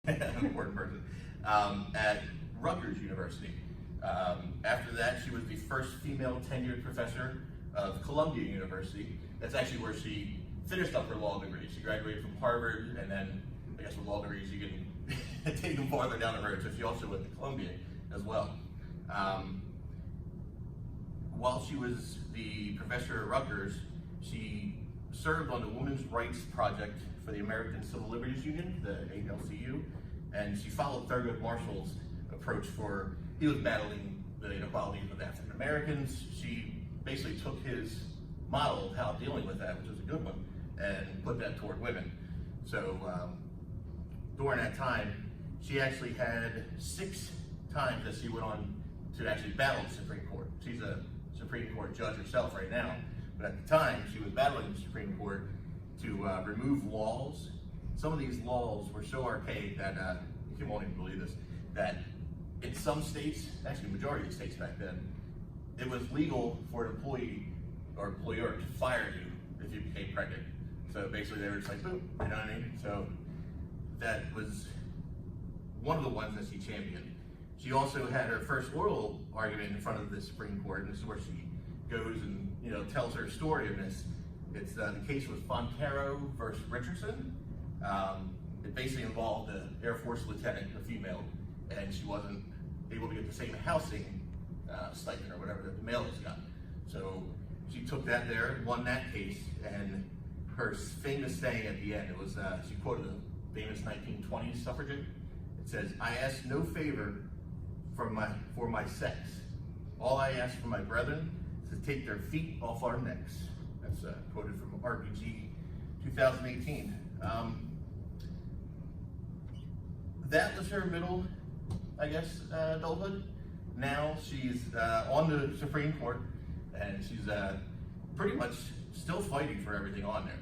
an important person, at Rutgers University. After that, she was the first female tenured professor of Columbia University. That's actually where she finished up her law degree. She graduated from Harvard, and then I guess with law degrees you can take them farther down the road. So she also went to Columbia as well. While she was the professor at Rutgers, she served on the Women's Rights Project for the American Civil Liberties Union, the ACLU, and she followed Thurgood Marshall's approach for, he was battling the inequalities with African Americans. She basically took his model of how dealing with that, which was a good one, and put that toward women. So during that time, she actually had 6 times that she went on to actually battle the Supreme Court. She's a Supreme Court judge herself right now, but at the time she was battling the Supreme Court to remove laws. Some of these laws were so archaic that, you won't even believe this, that in some states, actually the majority of the states back then, it was legal for an employee or employer to fire you if you became pregnant. So basically they were just like, boom, you know what I mean? So that was one of the ones that she championed. She also had her first oral argument in front of the Supreme Court, and this is where she goes and tells her story of this. It's the case was Fontero versus Richardson. It basically involved an Air Force lieutenant, a female, and she wasn't able to get the same housing stipend or whatever that the male has got. So she took that there, won that case, and her famous saying at the end, it was, she quoted a famous 1920s suffragette. It says, "I ask no favor for my sex. All I ask for my brethren is to take their feet off our necks." That's quoted from RBG 2018. That was her middle, I guess, adulthood. Now she's on the Supreme Court, and she's pretty much still fighting for everything on there.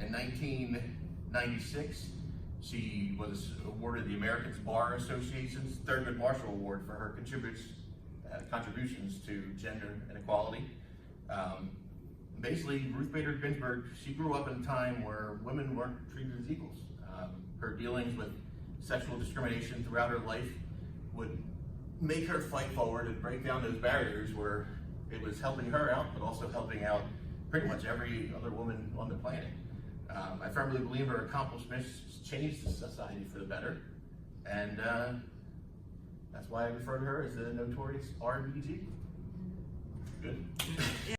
In 1996, she was awarded the American Bar Association's Thurgood Marshall Award for her contributions to gender inequality. Basically, Ruth Bader Ginsburg, she grew up in a time where women weren't treated as equals. Her dealings with sexual discrimination throughout her life would make her fight forward and break down those barriers where it was helping her out, but also helping out pretty much every other woman on the planet. I firmly believe her accomplishments changed the society for the better, and that's why I refer to her as the notorious RBG. Good.